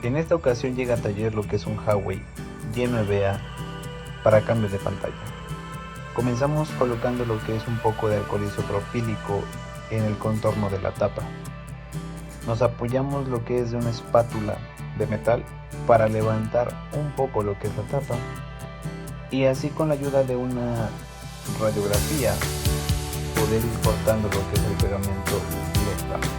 En esta ocasión llega a taller lo que es un Huawei Y9A para cambio de pantalla. Comenzamos colocando lo que es un poco de alcohol isopropílico en el contorno de la tapa. Nos apoyamos lo que es de una espátula de metal para levantar un poco lo que es la tapa, y así con la ayuda de una radiografía poder ir cortando lo que es el pegamento directamente.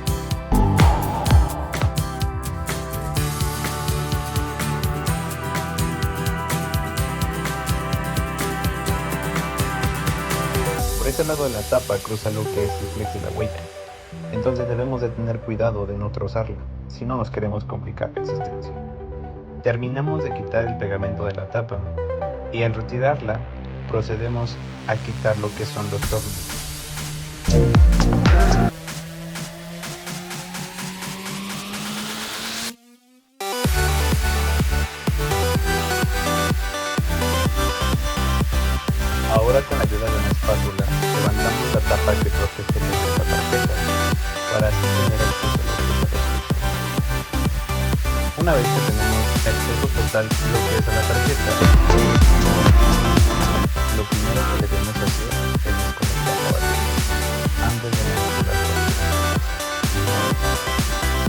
Por este lado de la tapa cruza lo que es el flex de la huella, entonces debemos de tener cuidado de no trozarla, si no nos queremos complicar la existencia. Terminamos de quitar el pegamento de la tapa y al retirarla procedemos a quitar lo que son los tornillos. Ahora con la ayuda de una espátula levantamos la tapa que protege nuestra tarjeta para así tener acceso a los datos. Una vez que tenemos acceso total lo que es a la tarjeta, lo primero que debemos hacer es desconectar la batería antes de manipular la tarjeta.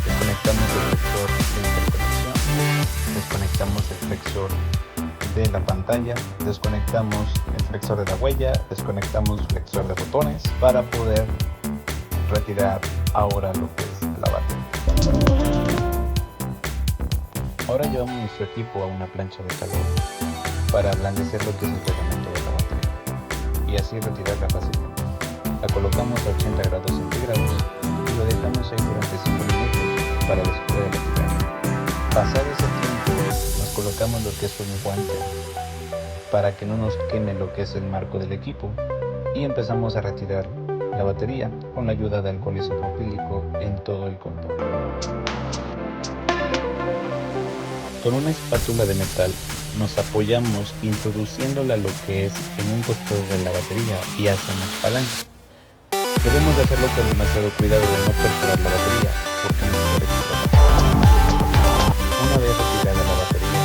Desconectamos el lector de interconexión, desconectamos el flexor de la pantalla, desconectamos el flexor de la huella, desconectamos el flexor de botones para poder retirar ahora lo que es la batería. Ahora llevamos nuestro equipo a una plancha de calor para ablandecer lo que es el pegamento de la batería y así retirarla fácilmente. La colocamos a 80 grados centígrados y lo dejamos ahí durante 5 minutos para después retirar. Pasado ese tiempo nos colocamos lo que es un guante para que no nos queme lo que es el marco del equipo y empezamos a retirar la batería con la ayuda de alcohol isopropílico en todo el contorno. Con una espátula de metal nos apoyamos introduciéndola lo que es en un costado de la batería y hacemos palanca. Debemos de hacerlo con demasiado cuidado de no perforar la batería porque nos puede explotar. Una vez retirada la batería,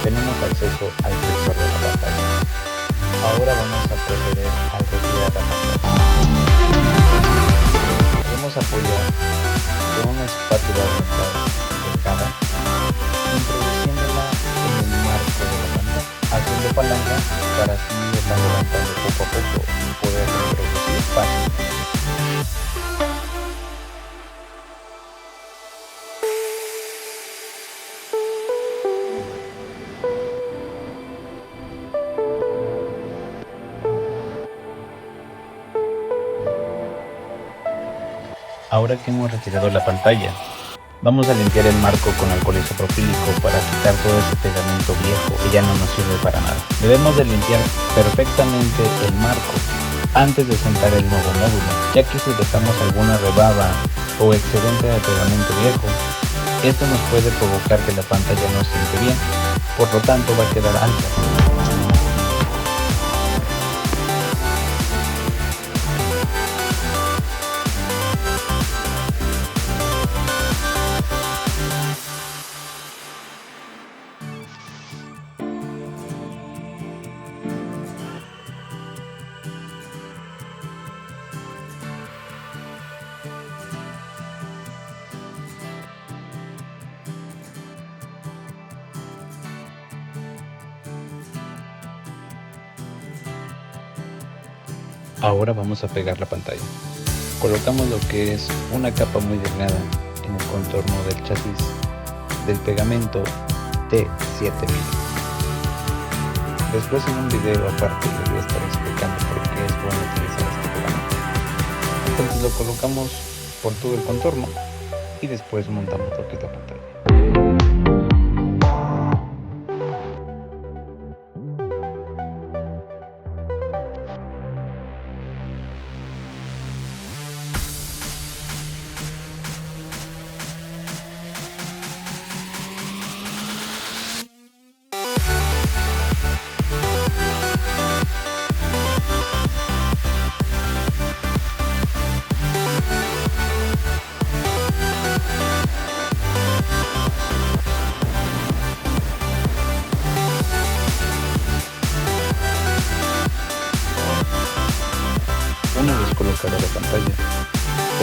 tenemos acceso al flexor de la pantalla. Ahora vamos a proceder a retirar la pantalla. Debemos apoyar con una espátula de metal cercana, introduciéndola en el marco de la pantalla, haciendo palanca para así irla levantando poco a poco y poder introducir fácilmente. Ahora que hemos retirado la pantalla, vamos a limpiar el marco con alcohol isopropílico para quitar todo ese pegamento viejo que ya no nos sirve para nada. Debemos de limpiar perfectamente el marco antes de sentar el nuevo módulo, ya que si dejamos alguna rebaba o excedente de pegamento viejo, esto nos puede provocar que la pantalla no siente bien, por lo tanto va a quedar alta. Ahora vamos a pegar la pantalla. Colocamos lo que es una capa muy delgada en el contorno del chasis del pegamento T7000. Después en un video aparte les voy a estar explicando por qué es bueno utilizar este pegamento. Entonces lo colocamos por todo el contorno y después montamos lo que es la pantalla.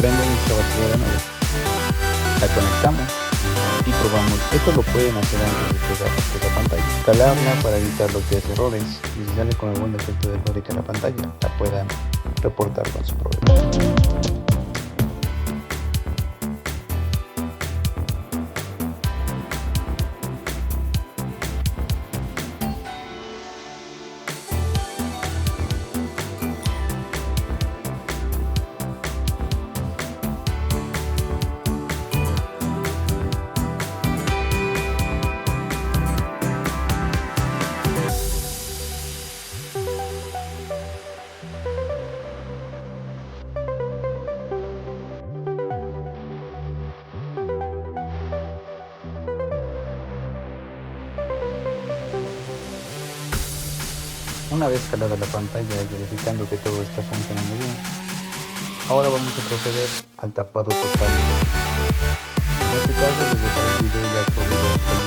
prendo nuestra batería de nuevo, la conectamos y probamos. Esto lo pueden hacer antes de pegar la pantalla, calarla para evitar lo que es errores, y si sale con algún defecto de fábrica en la pantalla la puedan reportar con su proveedor. Una vez calada la pantalla y verificando que todo está funcionando bien, ahora vamos a proceder al tapado total. En este caso, les dejaré el video ya por